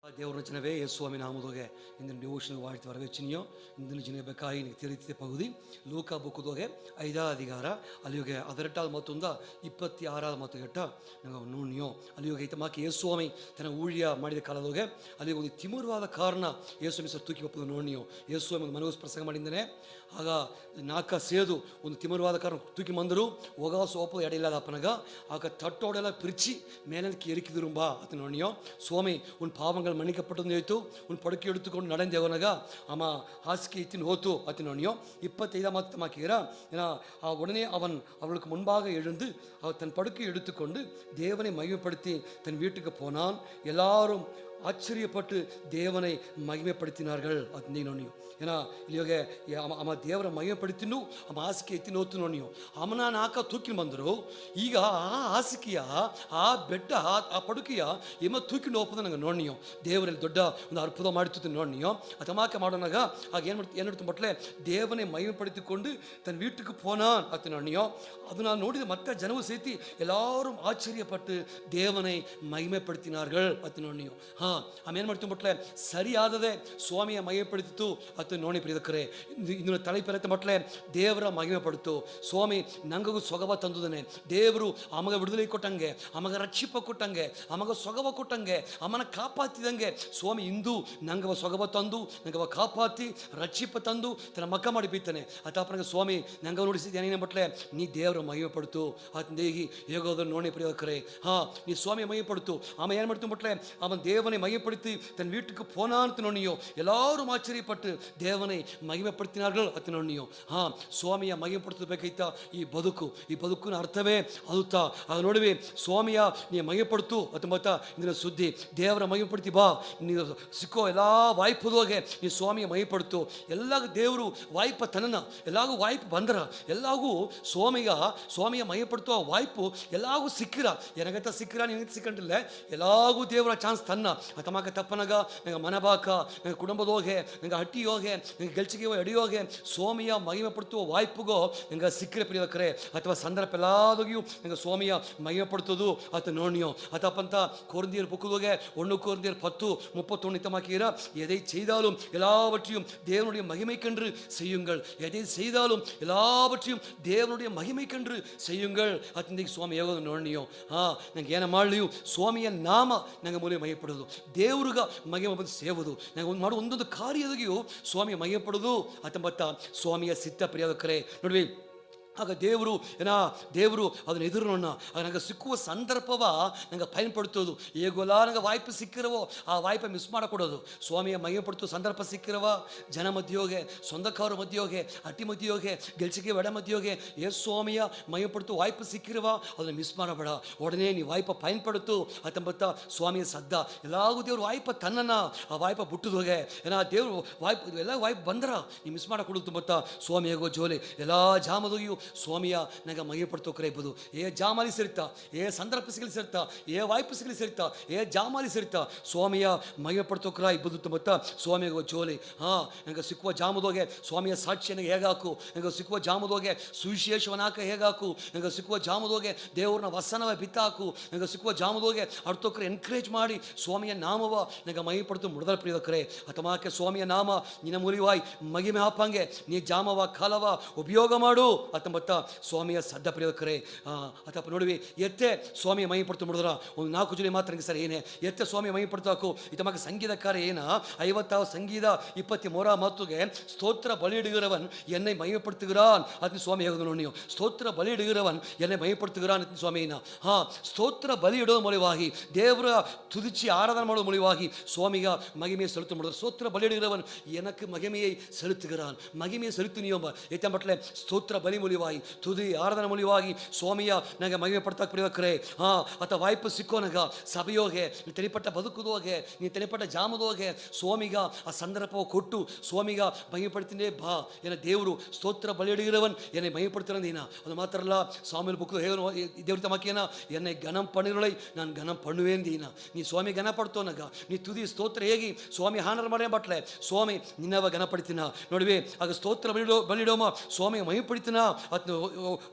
தேவ ரச்சனவே இயேசுவாமின் நாமத்தோக இந்த டிவோஷனல் வாழ்த்து வரவேற்றினியோ இந்த ಜಿನಬೇಕಾಗಿ ತಿಳಿತಿದೆ ಪಗುದಿ ಲೂಕಾ ಬುಕ್ಕದೋಗೆ 5ನೇ ಅಧಿಕಾರ ಅಲ್ಲಿಗೆ 18வது ಮತ್ತೊಂದ 26வது ಮತ್ತು ಗಟ್ಟ ನಾವು ನೋಡಿಯೋ ಅಲ್ಲಿಗೆ ಐತಮಾಕಿ ಯೇಸುವಾಮಿ ತನ್ನ ಊಳಿಯ ಮಾಡಿದ ಕಾಲದೋಗೆ ಅಲ್ಲಿ ಒಂದು ತಿಮುರವಾದ ಕಾರಣ ಯೇಸುವಾಮಿ ಸರ್ ತೂಕಿ ಒಪ್ಪದು ನೋಡಿಯೋ ಯೇಸುವಾಮಿ ಒಂದು ಮನಗೋಸ್ ಪ್ರಸಂಗ ಮಾಡಿದ್ದಾನೆ ಆಗ ನಾಕ ಸೇದು ಒಂದು ತಿಮುರವಾದ ಕಾರಣ ತೂಕಿ ಬಂದರು ಒಗಾಸು ಒಪ್ಪದು ಎಡೆಯಿಲ್ಲದ ಅಪ್ಪನಗ ಆಗ ತಟ್ಟೋಡೆಲ್ಲ பிரிச்சு மேலக்கு எரிக்குதுரும்பா அது நோனியோ சுவாமி உன் பாவங்கள் மன்னிக்கப்பட்டது வைத்து உன் படுக்கை எடுத்துக்கொண்டு நடந்தேவனக ஆமாம் ಹಾಸಿಗೆ ಎತ್ತಿನ ಹೋತು ಅತಿನೋಣಿಯೋ 25 ಮಾತಮಾಕಿರ உடனே அவன் அவளுக்கு முன்பாக எழுந்து அவர் தன் படுக்கை எடுத்துக்கொண்டு தேவனை மகிமைப்படுத்தி தன் வீட்டுக்கு போனான். எல்லாரும் ಆಶ್ಚರ್ಯಪಟ್ಟು ದೇವனை ಮಹಿಮೆಪಡ್ತಿನಾರ್ಗಳು ಅದು ನೀನು ಏನ ಇಲ್ಲಿಯೋಗ ಅಮ್ಮ ದೇವರ ಮಹಿಮೆಪಡ್ತಿನು ಅಮ್ಮ ಹಾಸಿಗೆ ಎತ್ತಿ ನೋತು ನೋಡಿಯೋ ಅಮ್ಮನ ನಾಕ ತೂಕಿನ ಬಂದರು. ಈಗ ಆ ಹಾಸಿಗೆಯ ಆ ಬೆಟ್ಟ ಆ ಪಡುಕೆಯ ಎಮ್ಮ ತೂಕಿ ನೋಪದ ನಂಗೆ ನೋಡಿಯೋ ದೇವರಲ್ಲಿ ದೊಡ್ಡ ಒಂದು ಅದ್ಭುತ ಮಾಡ್ತಿತ್ತು ನೋಡಿಯೋ ಅದಮಾಕೆ ಮಾಡೋನಾಗ ಆಗ ಏನು ಮಟ್ಲೆ ದೇವನೇ ಮಹಿಮೆಪಡಿಸಿಕೊಂಡು ತನ್ನ வீட்டுக்கு போனான் அது ನೋಡಿಯೋ ಅದು ನಾನು ನೋಡಿದ ಮತ್ತೆ ಜನವು ಸೇತಿ ಎಲ್ಲರೂ ಆಶ್ಚರ್ಯಪಟ್ಟು ದೇವனை ಮಹಿಮೆಪಡ್ತಿನಾರ್ಗಳು ಅದು ನೋಡಿಯೋ ಆಮೇನು ಮಾಡ್ತೀವಿ ಮಟ್ಲೆ ಸರಿಯಾದದೇ ಸ್ವಾಮಿಯ ಮಹಿಮೆಪಡಿತು ಅದು ನೋಡಿ ಪ್ರಿಯಕರೇ ಇದನ್ನು ತಲೆಪೆರತೆ ಮಟ್ಲೆ ದೇವರ ಮಹಿಮೆಪಡಿತು ಸ್ವಾಮಿ ನಂಗೂ ಸೊಗವ ತಂದುದನೆ ದೇವರು ಅಮಗ ಬಿಡುದಲೆ ಕೊಟ್ಟಂಗೆ ಅಮಗ ರಕ್ಷಿಪ ಕೊಟ್ಟಂಗೆ ಅಮಗ ಸೊಗವ ಕೊಟ್ಟಂಗೆ ಅಮ್ಮನ ಕಾಪಾತಿದಂಗೆ ಸ್ವಾಮಿ ಇಂದು ನಂಗವ ಸೊಗವ ತಂದು ನಂಗವ ಕಾಪಾತಿ ರಕ್ಷಿಪ ತಂದು ತನ್ನ ಮಕ್ಕ ಮಾಡಿ ಬೀತಾನೆ ಅತಾಪನಗೆ ಸ್ವಾಮಿ ನಂಗ ನೋಡಿಸಿದ ಏನೇನು ಮಟ್ಲೆ ನೀ ದೇವರ ಮಹಿಮೆಪಡಿತು ಅದು ದೇಗಿ ಹೇಗೋದನ್ನು ನೋಡಿ ಪ್ರಿಯಕರೇ ನೀ ಸ್ವಾಮಿ ಮಹಿಮೆಪಡಿತು ಆಮೇಲೆ ಏನು ಮಾಡ್ತೀವಿ ಮಟ್ಲೆ ಅವನ ದೇವನೇ மகிமைப்படுத்தி தன் வீட்டுக்கு போனான்னு நோனியோ எல்லாரும் ஆச்சரியப்பட்டு தேவனை மகிமைப்படுத்தினார்கள் ಅತ್ತು ನೋಡಿಯೋ ಸ್ವಾಮಿಯ ಮಹಿಮೆಪಡಿಸಬೇಕೈತ ಈ ಬದುಕಿನ ಅರ್ಥವೇ ಅದುತ್ತಾ ಅದು ನೋಡುವೆ ಸ್ವಾಮಿಯ ನೀ ಮಹಿಮೆಪಡ್ತು ಅದು ಮತ್ತ ಇಂದಿನ ಸುದ್ದಿ ದೇವರ ಮಹಿಮೆಪಡ್ತಿ ಬಾ ನೀವು ಸಿಕ್ಕೋ ಎಲ್ಲ ವಾಯ್ಪದೋಗೆ ನೀ ಸ್ವಾಮಿಯ ಮಹಿಮೆಪಡ್ತು ಎಲ್ಲಾಗ ದೇವರು ವಾಯ್ಪ ತನ್ನ ಎಲ್ಲಾಗೂ ವಾಯ್ಪು ಬಂದ್ರ ಎಲ್ಲಾಗೂ ಸ್ವಾಮಿಯ ಮಹಿಮೆಪಡ್ತು ವಾಯ್ಪು ಎಲ್ಲಾಗೂ ಸಿಕ್ಕಿರ ಏನಗತ್ತ ಸಿಕ್ಕಿರ ನಿನಗೆ ಸಿಕ್ಕಂಡಿಲ್ಲ ಎಲ್ಲಾಗೂ ದೇವರ ಚಾನ್ಸ್ ತನ್ನ ತಮಾಕ ತಪ್ಪನಗ ನಂಗೆ ಮನಬಾಕ ನಂಗೆ ಕುಟುಂಬದೋಗೆ ನಂಗೆ ಹಟ್ಟಿಯೋಗೆ ನಂಗೆ ಗೆಲ್ಚಿಗೆ ಅಡಿಯೋಗೆ ಸ್ವಾಮಿಯ ಮಹಿಮೆ ಪಡ್ತುವ ವಾಯ್ಪುಗೋ ನಂಗೆ ಸಿಕ್ಕರೆ ಪ್ರಿಯಕರೇ ಅಥವಾ ಸಂದರ್ಭ ಎಲ್ಲಾದಗಿಯೂ ನಂಗೆ ಸ್ವಾಮಿಯ ಮಹಿಮೆ ಪಡ್ತದು ಅತ ನೋಡಿಯೋ ಅತಪ್ಪಂತ ಕೊರಂದಿಯರ್ புக்குதோகே 1 கொரிந்தியர் 10:31 தமாக்கீர எதை செய்தாலும் எல்லாவற்றையும் தேவனுடைய மகிமைக்கென்று செய்யுங்கள் எதை செய்தாலும் எல்லாவற்றையும் தேவனுடைய மகிமைக்கென்று செய்யுங்கள் ಅತ್ತಿಂದಿಗೆ ಸ್ವಾಮಿ ಹೇಗೋದು ನೋಡಿಯೋ ನಂಗೆ ಏನ ಮಾಡಲಿಯೂ ಸ್ವಾಮಿಯ ನಾಮ ನಂಗೆ ಮೂಲ ಮಹಿಮೆಪಡೋದು ದೇವ್ರಿಗ ಮಹಿಮೆ ಬಂದು ಸೇವುದು ನಂಗೆ ಒಂದು ಮಾಡೋ ಒಂದೊಂದು ಕಾರ್ಯದಾಗಿಯೂ ಸ್ವಾಮಿಯ ಮಹಿಮೆ ಪಡೋದು ಅತ್ತಂಬತ್ತ ಸ್ವಾಮಿಯ ಸಿದ್ಧ ಪ್ರಿಯಕರೇ ನೋಡ್ವಿ ಆಗ ದೇವರು ಅದನ್ನು ಎದುರೋಣ ಆಗ ನಂಗೆ ಸಿಕ್ಕುವ ಸಂದರ್ಭವ ನಂಗೆ பயன்படுத்துವುದು ಹೇಗೋಲ್ಲ ನಂಗೆ ವಾಯ್ಪು ಸಿಕ್ಕಿರವೋ ಆ ವಾಯ್ಪು ಮಿಸ್ ಮಾಡಿಕೊಡೋದು ಸ್ವಾಮಿಯ ಮಹಿಮೆ ಪಡ್ತು ಸಂದರ್ಭ ಸಿಕ್ಕಿರವ ಜನ ಮಧ್ಯೆಯೋಗೆ ಸ್ವಂತಕ್ಕವ್ರ ಮಧ್ಯೆಯೋಗೆ ಅಟ್ಟಿ ಮಧ್ಯೆಯೋಗೆ ಗೆಲ್ಚಿಗೆ ಎಡ ಮಧ್ಯೆಯೋಗೆ ಸ್ವಾಮಿಯ ಮಹಿಮೆ ಪಡ್ತು ವಾಯ್ಪು ಸಿಕ್ಕಿರವ ಅದನ್ನು ಮಿಸ್ ಮಾಡಬೇಡ ಉடனே ನೀ ವಾಯ್ಪ பயன்படுத்து ಅತ್ತಂಬತ್ತ ಸ್ವಾಮಿಯ ಸದ್ದ ಎಲ್ಲಾಗೂ ದೇವ್ರು ವಾಯ್ಪ ತನ್ನನ್ನು ಆ ವಾಯ್ಪ ಬಿಟ್ಟದೋಗೆ ದೇವ್ರು ವಾಯ್ಪು ಎಲ್ಲ ವಾಯ್ಪು ಬಂದ್ರ ನೀ ಮಿಸ್ ಮಾಡಕೊಡುತ್ತು ಮತ್ತ ಸ್ವಾಮಿ ಹೇಗೋ ಜೋಲಿ ಎಲ್ಲ ಜಾಮದೋಗಿಯೂ ಸ್ವಾಮಿಯ ನಂಗೆ ಮಹಿಮೆಪಡ್ತೋಕ್ರೆ ಇರ್ಬೋದು ಜಾಮಾಲಿ ಸೇರ್ತಾ ಸಂದರ್ಭ ಸಿಗಲಿ ಸೇರ್ತಾ ವಾಯ್ಪು ಸಿಗಲಿ ಸೇರ್ತಾ ಜಾಮಾಲಿ ಸೇರ್ತಾ ಸ್ವಾಮಿಯ ಮಹಿಮೆಪಡ್ತೋಕ್ರ ಇಬ್ಬದು ಮತ್ತ ಸ್ವಾಮಿಗೆ ಜೋಲಿ ನಂಗೆ ಸಿಕ್ಕುವ ಜಾಮದೋಗೆ ಸ್ವಾಮಿಯ ಸಾಕ್ಷಿ ನನಗೆ ಹೇಗಾಕು ನಂಗೆ ಸಿಕ್ಕುವ ಜಾಮದೋಗೆ ಸುವಿಶೇಷವನಾಕ ಹೇಗಾಕು ನಂಗೆ ಸಿಕ್ಕುವ ಜಾಮದೋಗೆ ದೇವ್ರನ್ನ ವಸನವ ಬಿತ್ತಾಕು ನಂಗೆ ಸಿಕ್ಕುವ ಜಾಮದೋಗೆ ಅಡ್ತೋಕ್ರೆ ಎನ್ಕರೇಜ್ ಮಾಡಿ ಸ್ವಾಮಿಯ ನಾಮವ ನಂಗೆ ಮಹಿಮೆಪಡ್ತು ಮುಡದಲ್ ಪ್ರಿಯಕರೇ ಅಥಮಾಕೆ ಸ್ವಾಮಿಯ ನಾಮ ನಿನ್ನ ಮೂಲಿವಾಯ್ ಮಹಿಮೆ ಹಾಪಂಗೆ ನೀ ಜಾಮವ ಕಾಲವ ಉಪಯೋಗ ಮಾಡು ಅತ್ತ ಸ್ವಾಮಿಯ ಸದ್ದ ಪ್ರಿಯಕರೇ ಅಥವಾ ನೋಡುವಿ ಎತ್ತೆ ಸ್ವಾಮಿಯ ಮಹಿ ಪಡ್ತು ಮುಡಿದ್ರ ಒಂದು 4 ಜುಲೈ ಮಾತ್ರ ಸರ್ ಏನೇ ಎತ್ತೆ ಸ್ವಾಮಿಯ ಮಹಿ ಪಡ್ತಾಕು ಇತಮಾಕ ಸಂಗೀತಕಾರ ಏನ 50 ಸಂಗೀತ 23 ಮಾತುಗೆ ಸ್ತೋತ್ರ ಬಲಿಯಿಡುகிறவன் என்னை மகிமைப்படுத்துகிறான் அது சுவாமி ಹೇಗೋದು ನೋಡಿ ಸ್ತೋತ್ರ ಬಲಿಯಿಡುகிறவன் என்னை மகிமைப்படுத்துகிறான் ಅಂತ ಸ್ವಾಮಿನ ಸ್ತೋತ್ರ ಬಲಿಯಿಡೋ ಮೂಲವಾಗಿ ದೇವರ ತುದಿಚಿ ಆರಾಧನೆ ಮಾಡೋ ಮೂಲವಾಗಿ ಸ್ವಾಮಿಗ ಮಹಿಮೆயை செலுத்த முடியும் ಸ್ತೋತ್ರ ಬಲಿಯಿಡುகிறவன் எனக்கு மகிமையை செலுத்துகிறான் மகிமையை செலுத்தினியோ ஏத்த மட்டல ಸ್ತೋತ್ರ ಬಲಿ ಮೂಲಿವಾಗಿ ತುದಿ ಆರಾಧನೆ ಮೂಲಿವಾಗಿ ಸ್ವಾಮಿಯ ನಂಗೆ ಮಹಿಮೆ ಪಡ್ತಾಕ ಪ್ರಿಯಕರೇ ಅಥವಾ ವಾಯ್ಪು ಸಿಕ್ಕೋನಗ ಸಭೆಯೋಗೆ ನೀ ತಲೆಪಟ್ಟ ಬದುಕುದೋಗೆ ನೀ ತಲೆಪಟ್ಟ ಜಾಮದೋಗೆ ಸ್ವಾಮಿಗ ಆ ಸಂದರ್ಭ ಕೊಟ್ಟು ಸ್ವಾಮಿಗ ಮಹಿಮೆ ಪಡ್ತೀನಿ ಬಾ ದೇವರು ಸ್ತೋತ್ರ ಬಲಿಯಿಡುகிறவன் என்னை மகிமைப்படுத்துறேன் அது மாத்திரம் இல்ல சாமுவேல் புக்கு தேவரி தமாக்கேனா என்னை கனம் பண்ணிருளை நான் கனம் பண்ணுவேன் ದೀನಾ ನೀ ಸ್ವಾಮಿ ಗಣಪಡ್ತೋನಗ ನೀ ತುದಿ ಸ್ತೋತ್ರ ಹೇಗಿ ಸ್ವಾಮಿ ಹಾನರ್ ಮಾಡೇ ಬಟ್ಲೆ ಸ್ವಾಮಿ ನಿನ್ನವ ಗಣಪಡ್ತೀನ ನೋಡಿವೆ ಆಗ ಸ್ತೋತ್ರ ಬಲಿಡೋಮ ಸ್ವಾಮಿ ಮಹಿಮೆ ಪಡಿತೀನ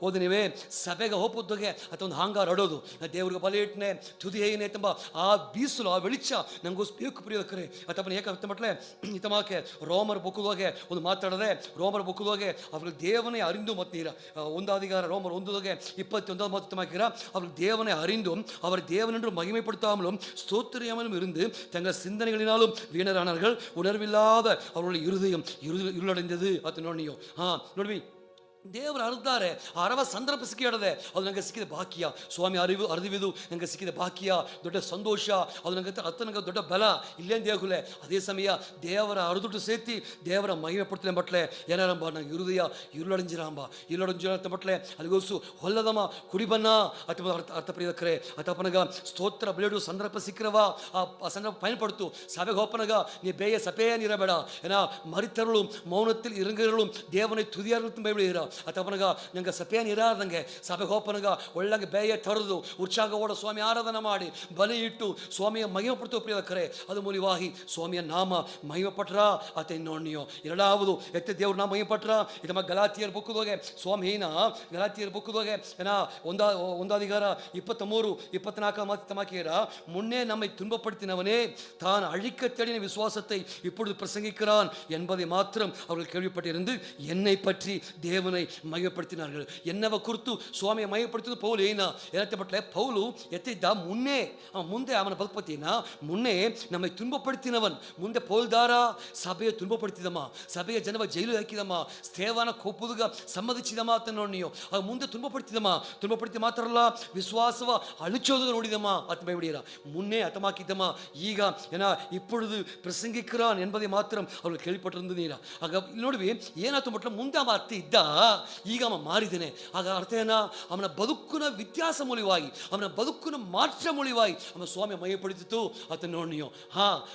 ಓದು ನೀವೇ ಸಭೆಗೆ ಹೋಗೋದಕ್ಕೆ ಅಥವಾ ಒಂದು ಹಾಂಗಾರ ಅಡೋದು ದೇವ್ರಿಗೆ ಬಲಿ ಇಟ್ಟನೆ ತುದಿ ಹೇಗೆ ತುಂಬ ಆ ಬೀಸಲು ಆ ಬೆಳಿಚ್ಚ ನಂಗೂ ಬೇಕು ಪ್ರಿಯೋದಕ್ಕರೆ ಅಥವಾ ಏಕ ಮಟ್ಲೆ ಇತಮಾಕೆ ರೋಮರ್ ಬುಕ್ಕದೋಗೆ ಒಂದು ಮಾತಾಡದೆ ರೋಮರ್ ಬುಕ್ಕದೋಗೆ ಅವ್ರಿಗೆ ದೇವನೇ ಅರಿಂದು ಮತ್ತು ನೀರ ಒಂದಾಧಿಕಾರ ரோமர் 1:21 மாத்திரமாக்கிற அவர்கள் தேவனை அறிந்தும் அவர் தேவனென்று மகிமைப்படுத்தாமலும் ஸ்தோத்திரியாமலும் இருந்து தங்கள் சிந்தனைகளினாலும் வீணரானார்கள். உணர்வில்லாத அவர்களுடைய இருதயம் இருளடைந்தது. ಅದು ನೋಡಿ ದೇವರು ಅರ್ಧಾರೆ ಅರವ ಸಂದರ್ಭ ಸಿಕ್ಕಿಡದೆ ಅದು ನನಗೆ ಸಿಕ್ಕಿದ ಭಾಗ್ಯ ಸ್ವಾಮಿ ಅರಿವಿದು ನನಗೆ ಸಿಕ್ಕಿದ ಭಾಗ್ಯ ದೊಡ್ಡ ಸಂತೋಷ ಅದು ನನಗೆ ನಂಗೆ ದೊಡ್ಡ ಬಲ ಇಲ್ಲೇನು ದೇಗುಲೆ ಅದೇ ಸಮಯ ದೇವರ ಅರುದುಟ್ಟು ಸೇತಿ ದೇವರ ಮಹಿಮೆ ಪಡ್ತೇನೆ ಬಟ್ಲೆ ಏನಾರಂಬ ನನಗೆ ಹೃದಯ ഇരുളടഞ്ചിരാമ്പ ಬಟ್ಲೆ ಅಲ್ಲಿಗೋಸು ಹೊಲ್ಲದಮ್ಮ ಕುಡಿಬನ್ನ ಅಥವಾ ಅರ್ಥಪ್ರಿಯದಕ್ಕರೆ ಅಥಪ್ಪನಗ ಸ್ತೋತ್ರ ಬೆಳೆಡು ಸಂದರ್ಭ ಸಿಕ್ಕಿರವ ಆ ಸಂದರ್ಭ பயன்படுத்து சபை ஹோப்பனக நீ பேய சபையே நிறಬೇಡ ஏன்னா மரித்தருளும் மௌனத்தில் இறங்குகளும் தேவனை துதியார்களும் பைபிள் ಅಥವಾ ನಂಗೆ ಸಪೇನ್ ಇರಾದಂಗೆ ಸಭೆಗೆ ಹೋಪನಗ ಒಳ್ಳಂಗೆ ಬೇಯ ತರದು ಉತ್ಸಾಹೋಡ ಸ್ವಾಮಿ ಆರಾಧನೆ ಮಾಡಿ ಬಲಿ ಇಟ್ಟು ಸ್ವಾಮಿಯ ಮಹಿಮೆ ಪಡ್ತು ಪ್ರಿಯಕರೆ ಅದು ಮೂಲಿವಾಗಿ ಸ್ವಾಮಿಯ ನಾಮ ಮಹಿಮೆ ಪಟ್ರ ಆತ ಇನ್ನೊಣ್ಣಿಯೋ ಎರಡಾವುದು ಎತ್ತೆ ದೇವ್ರ ನಾಮ ಮಹಿಮೆ ಪಟ್ರ ಇದು ಗಲಾತಿಯರ್ ಬುಕ್ಕದೋಗೆ ಸ್ವಾಮಿನ ಗಲಾತಿಯರ್ ಬುಕ್ಕದೋಗೆ ಏನ ಒಂದಾಧಿಕಾರ 23-24 மாத்திர முன்னே நம்மை துன்பப்படுத்தினவனே தான் அழிக்க தேடின விசுவாசத்தை இப்பொழுது பிரசங்கிக்கிறான் என்பதை மாத்திரம் அவர்கள் கேள்விப்பட்டிருந்து என்னை பற்றி தேவனை ಮಹಿಮೆಪಡ್ತಿನಾர்கள் ಎನ್ನವ ಕುರಿತು ಸ್ವಾಮಿಯ ಮಹಿಮೆಪಡ್ತಿದ್ದು ಪೌಲು ಏನಂತೆ ಪೌಲು ಎತ್ತಿದ್ದ ಮುಂದೆ ಅವನ ಬದುಕುಪತಿನ ಮುನ್ನೆ ನಮಗೆ துன்பப்படுத்தினவன் ಮುಂದೆ ಪೌಲ್ದಾರ ಸಭೆಯ துன்பப்படுத்திದಮ್ಮ ಸಭೆಯ ಜನವ ಜೈಲು ಹಾಕಿದಮ್ಮ ಸ್ಥೇವಾನ ಕೊಪ್ಪುದುಗ ಸಮ್ಮತಿಸಿದಮ್ಮ ಅಂತ ನೋಡಿಯೋ ಆಗ ಮುಂದೆ துன்பப்படுத்தி ಮಾತ್ರ ಅಲ್ಲ ವಿಶ್ವಾಸವ ಅಳಿಚೋದುಗ ನೋಡಿದಮ್ಮ ಅತ್ತ ಬೈಬಿಡಿಯರ ಮುನ್ನೆ ಅತಮಾಕಿದ್ದಮ್ಮ ಈಗ ಏನ ಇಪ್ಪೊழுது பிரசங்கிக்கிறான் என்பதை மாத்திரம் அவர்கள் கேள்விப்பட்டிருந்து ನೀರ ಆಗ ನೋಡ್ವಿ ಏನಾಯ್ತು ಮಟ್ಟ ಮುಂದೆ ಅವ ಅರ್ಥ ಇದ್ದ ಈಗ ಅವ ಮಾರಿದ್ದೇನೆ ಆಗ ಅರ್ಥ ಏನ ಅವನ ಬದುಕಿನ ವ್ಯತ್ಯಾಸ ಮೂಲಿವಾಗಿ ಅವನ ಬದುಕಿನ ಮಾತ್ರ ಮೂಲಿವಾಗಿ ಅವನ ಸ್ವಾಮಿ ಮೈ ಪಡಿತಿತ್ತು ಆತ ನೋಡಿಯೋ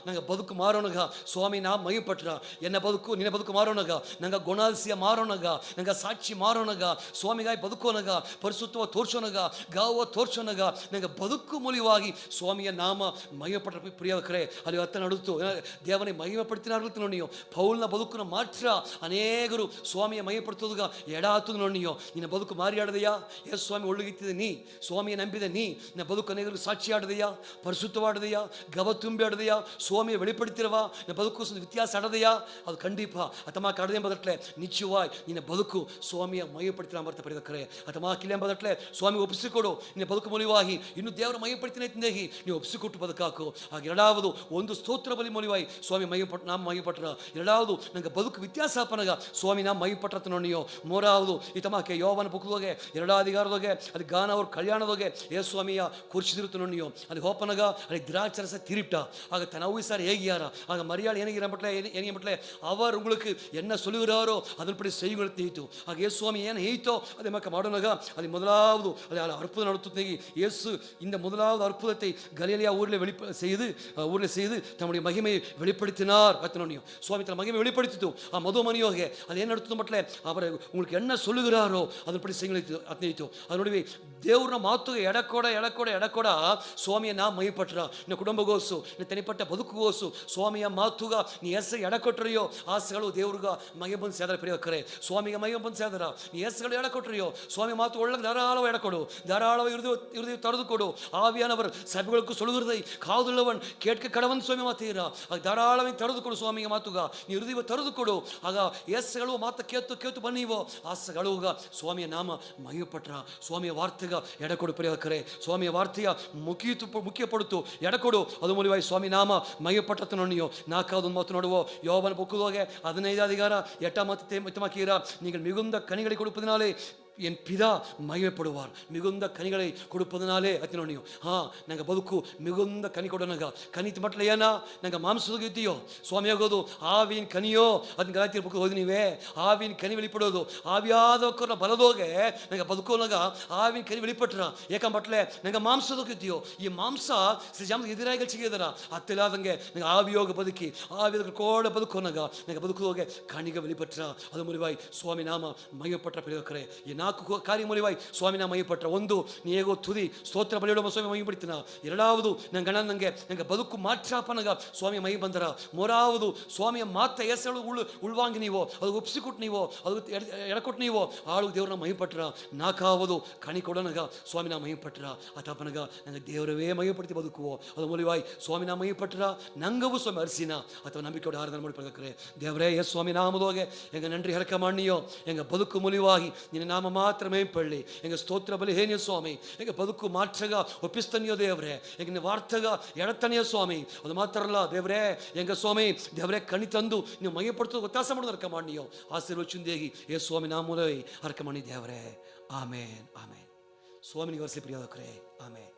ನಂಗೆ ಬದುಕು ಮಾರೋಣಗ ಸ್ವಾಮಿ ನಾ ಮೈ ಪಟ್ರ ಎನ್ನ ಬದುಕು ನಿನ್ನ ಬದುಕು ಮಾರೋಣಗ ನಂಗೆ ಗುಣಾಲ್ಸಿಯ ಮಾರೋಣಗ ನಂಗೆ ಸಾಕ್ಷಿ ಮಾರೋಣಗ ಸ್ವಾಮಿಗಾಯಿ ಬದುಕೋನಗ ಪರಿಶುದ್ಧವ ತೋರ್ಸೋನಗ ಗಾವ ತೋರ್ಸೋನಗ ನಂಗೆ ಬದುಕು ಮೂಲಿವಾಗಿ ಸ್ವಾಮಿಯ ನಾಮ ಮಹಿಮೆ ಪಟ್ಟ ಪ್ರಿಯವಕರೇ ಅಲ್ಲಿ ಅತ್ತ ನಡುತ್ತು ದೇವನೇ ಮಹಿಮೆ ಪಡ್ತಿನಾರ್ಲತ್ತು ನೋಡಿಯೋ ಪೌಲ್ನ ಬದುಕಿನ ಮಾತ್ರ ಅನೇಕರು ಸ್ವಾಮಿಯ ಮಹಿಮೆ ಪಡ್ತೋದುಗ ಎಡಾತು ನೋಡಿಯೋ ನಿನ್ನ ಬದುಕು ಮಾರಿ ಆಡದೆಯಾ ಎಸ್ ಸ್ವಾಮಿ ಒಳ್ಳುಗಿತ್ತಿದೆ ನೀ ಸ್ವಾಮಿಯ ನಂಬಿದೆ ನೀ ನಿನ್ನ ಬದುಕು ಅನೇಕರು ಸಾಕ್ಷಿ ಆಡದೆಯಾ ಪರಿಶುದ್ಧವಾಡದೆಯಾ ಗವ ತುಂಬಿ ಆಡದೆಯಾ ಸ್ವಾಮಿಯ வெளிப்படுத்திರವ ನಿನ್ನ ಬದುಕು ವ್ಯತ್ಯಾಸ ಆಡದೆಯಾ ಅದು ಖಂಡಿತ ಅಥವಾ ಕಡದೆ ಎಂಬುದಟ್ಲೆ ನಿಶ್ಚಯವಾಗಿ ನಿನ್ನ ಬದುಕು ಸ್ವಾಮಿಯ ಮಹಿಮೆ ಪಡ್ತಿನ ಬರ್ತ ಪಡೆದಕ್ಕರೆ ಅಥವಾ ಕಿಲೆ ಎಂಬುದಟ್ಲೆ ಸ್ವಾಮಿ ಒಪ್ಪಿಸಿಕೊಡು ನಿನ್ನ ಬದುಕು ಮೂಲಿವಾಗಿ ಇನ್ನು ದೇವರ ಮಹಿಮೆ ಪಡ್ತೀನಿ ತಿಂದೇಗಿ ನೀವು ಒಪ್ಪಿಸಿಕೊಟ್ಟು ಬದುಕಾಕು ಹಾಗೆ ಎರಡಾವುದು ಒಂದು ಸ್ತೋತ್ರ ಬಲಿ ಮೂಲಿವಾಗಿ ಸ್ವಾಮಿ ನಾಮ ಮಹಿಮೆ ಪಟ್ರ ಎರಡಾವುದು ನಂಗೆ ಬದುಕು ವ್ಯತ್ಯಾಸಪನಗ ಸ್ವಾಮಿ ನಾಮ ಮಹಿಮೆ ಪಟ್ರತ ನೋಡಿಯೋ ಮೂರಾವುದು ಇತಮಾಕೆ ಯೋವನ ಬುಕ್ದೋಗೆ ಎರಡಾಧಿಕಾರದೋಗೆ ಅದು ಗಾನ ಅವ್ರ ಕಲ್ಯಾಣದೋಗೆ ಏ ಸ್ವಾಮಿಯ ಕುರ್ಚಿದಿರುತ್ತ ನೋಡಿಯೋ ಅದು ಹೋಪನಗ ಅಲ್ಲಿ திராட்சரச திருட்ட ஆக தனவு சார் ஏகியாரா ஆக மரியாள் ஏனிய மட்டல அவர் உங்களுக்கு என்ன சொல்லுகிறாரோ அதன்படி செய்யுங்கள் தீத்து ஆக ஏசு சுவாமி ஏன் ஹெய்த்தோ அதை மக்க ಮಾಡೋನಗ அது முதலாவது அது அற்புதம் நடத்துத்தேகி இயேசு இந்த முதலாவது அற்புதத்தை கலிலேயா ஊரில் செய்து தம்முடைய மகிமையை வெளிப்படுத்தினார் அத்தனோனியோ சுவாமி தன் மகிமை வெளிப்படுத்திತು ಆ ಮಧುಮನಿಯೋಗೆ ಅದು ಏನು ನಡುತ್ತದೆ ಮಟ್ಲೆ ಅವರ உங்களுக்கு என்ன சொல்லுகிறாரோ அதன்படி செய்யுங்கள் ಅತ್ನೈತು ಅದು ನೋಡಿ ದೇವ್ರನ ಮಾತುಗೆ ಎಡಕೊಡ ಸ್ವಾಮಿಯ ನಾ ಮಹಿಪಟ್ರ ನಿನ್ನ ಕುಟುಂಬಗೋಸು ನಿನ್ನ ತನಿಪಟ್ಟ ಬದುಕುಗೋಸು ಸ್ವಾಮಿಯ ಮಾತುಗ ನೀ ಹೆಸರು ಎಡಕೊಟ್ರಿಯೋ ಆಸೆಗಳು ದೇವ್ರಿಗ ಮಗೆ ಬಂದು ಸೇದರ ಪ್ರಿಯಕರೆ ಸ್ವಾಮಿಗೆ ಮಗೆ ಬಂದು ಸೇದರ ನೀ ಹೆಸರುಗಳು ಎಡಕೊಟ್ರಿಯೋ ಸ್ವಾಮಿ ಮಾತು ಒಳ್ಳೆ ಧಾರಾಳವ ಎಡಕೊಡು ಧಾರಾಳವ ಇರುದಿ ತಡೆದು ಕೊಡು ಆವಿಯಾನವರು ಸಭೆಗಳಿಗೂ ಸೊಳುಗುರದೈ ಕಾದುಳ್ಳವನ್ ಕೇಟ್ಕೆ ಕಡವನ್ ಸ್ವಾಮಿ ಮಾತೀರ ಆಗ ಧಾರಾಳವಾಗಿ ತಡೆದು ಕೊಡು ಸ್ವಾಮಿಗೆ ಮಾತುಗ ನೀ ಇರುದಿವ ತಡೆದು ಕೊಡು ಆಗ ಹೆಸರುಗಳು ಮಾತು ಕೇತು ಬನ್ನೀವೋ ಆಸೆಗಳುಗ ಸ್ವಾಮಿಯ ನಾಮ ಮಹಿಪಟ್ರ ಸ್ವಾಮಿಯ ವಾರ್ತೆಗ ಎಡಕೊಡು ಪ್ರಿಯಕರೆ ಸ್ವಾಮಿಯ ವಾರ್ತೆಯ ಮುಖ್ಯ ಪಡುತ್ತು ಎಡಕೊಡು ಅದು ಮೂಲಿವಾಗಿ ಸ್ವಾಮಿ ನಾಮ ಮಹಿಪಟ್ಟತ್ತು ನೋಡಿಯೋ ನಾಲ್ಕಾவது ಮಾತು ನೋಡುವೋ யோவான் புக்குதோகே 15 அதிகாரம் 8 மத்தியமாக்கீரா நீங்கள் மிகுந்த கனிகளை கொடுப்பதினாலே என் பிதா மகிமைப்படுவார் மிகுந்த கனிகளை கொடுப்பதனாலே ಅತಿನೋಣಿಯೋ ನಂಗೆ ಬದುಕು ಮಿಗುಂದ ಕನಿ ಕೊಡೋನಾಗ ಕನಿತ ಮಟ್ಲ ಏನ ನಂಗೆ ಮಾಂಸದ ಇದ್ದೀಯೋ ಸ್ವಾಮಿ ಆಗೋದು ಆವಿನ ಕನಿಯೋ ಅದನ್ನ ಗಲಾತಿ ಬುಕ್ ಹೋಗಿ ನೀವೇ ಆವಿನ ಕನಿ வெளிப்படுವುದು ಆವಿಯಾದವರ ಬಲದೋಗೆ ನಂಗೆ ಬದುಕೋನಾಗ ಆವಿನ ಕನಿ வெளிಪಟ್ರ ಏಕಂಬಟ್ಲೆ ನಂಗೆ ಮಾಂಸದಕ್ಕೆ ಇದ್ದೀಯೋ ಈ ಮಾಂಸ ಶ್ರೀಜಾಮ ಎದುರಾಗಿ ಸಿಗಿದರ ಅತ್ತಿಲಾದಂಗೆ ನಂಗೆ ಆವಿಯೋಗ ಬದುಕಿ ಆವಿಯೋಗ ಕೋಡ ಬದುಕೋನಾಗ ನಂಗೆ ಬದುಕೋಗೆ ಕಣಿಗೆ வெளிಪಟ್ರ ಅದು ಮುರಿವಾಯಿ ಸ್ವಾಮಿ ನಾಮ ಮಹಿಮೆಪಟ್ಟ ಪ್ರಿಯಕರೆ ಈ 4 காரியம் மூலியமாய் சுவாமி நான் மையப்பட்ட. ಒಂದು ನೀಗೋ ತುದಿ ಸ್ತೋತ್ರ ಬಲಿಯೋ ಸ್ವಾಮಿ ಮೈ ಬಿಡ್ತೀನ. ಎರಡಾவது ನಂಗೆ ಗಣ ನಂಗೆ ಬದುಕು ಮಾಟ್ರಾಪನಗ ಸ್ವಾಮಿ ಮೈ ಬಂದರ. ಮೂರಾவது ಸ್ವಾಮಿಯ ಮಾತ ಹೆಸರು ಉಳ್ವಾಂಗಿ ನೀವೋ ಅದು ಒಪ್ಸಿಕೊಟ್ಟು ನೀವೋ ಅದು ಎಡಕೊಟ್ಟು ನೀವೋ ಆಳು ದೇವ್ರನ್ನ ಮೈಪಟ್ರ. 4வது ಕಣಿ ಕೊಡೋನಗ ಸ್ವಾಮಿನ ಮೈಪಟ್ರ. ಅತಪನಗ ನಂಗೆ ದೇವರವೇ ಮೈಪಡ್ತಿ ಬದುಕುವೋ ಅದು ಮೂಲಿವಾಯ್ ಸ್ವಾಮಿನ ಮೈಪಟ್ರ. ನಂಗವು ಸ್ವಾಮಿ ಅರಿಸಿನ ಅಥವಾ ನಂಬಿಕೆயோட ஆராதனை ಮಾಡಿ ಪಡ್ಕರೆ. ದೇವರೇ ಎಸ್ ಸ್ವಾಮಿ ನಾಮದೋಗೆ எங்க நன்றி ஹரக்க மாண்ணியோ. எங்க பதுக்கு முலிவாகி ನಿನ್ನ ನಾಮ ಮಾತ್ರ ಮೇಂಪಳ್ಳಿ. ಎಂಗ ಸ್ತೋತ್ರ ಬಲಿ ಹೇನಿಯ ಸ್ವಾಮಿ. ಎಂಗ ಬದುಕು ಮಾತ್ರಗ ಒಪ್ಪಿಸ್ತನಿಯೋ ದೇವ್ರೆ. ಎಂಗ ವಾರ್ತಗ ಎಡತನೆಯ ಸ್ವಾಮಿ. ಅದು ಮಾತ್ರ ಅಲ್ಲ ದೇವ್ರೆ ಎಂಗ ಸ್ವಾಮಿ ದೇವ್ರೆ ಕಣಿ ತಂದು ನೀವು ಮೈ ಪಡ್ತು ಒತ್ತಾಸ ಮಾಡೋದು ಹರಕ ಮಾಣ್ಣಿಯೋ. ಆಶೀರ್ವಚುಂದೇಗಿ ಏ ಸ್ವಾಮಿ ನಾಮೂಲ ಹರಕ ಮಾಡಿ ದೇವ್ರೆ. ಆಮೇನ್ ಆಮೇನ್. ಸ್ವಾಮಿ ನಿವರ್ಸಿ ಪ್ರಿಯೋದಕ್ರೆ ಆಮೇನ್.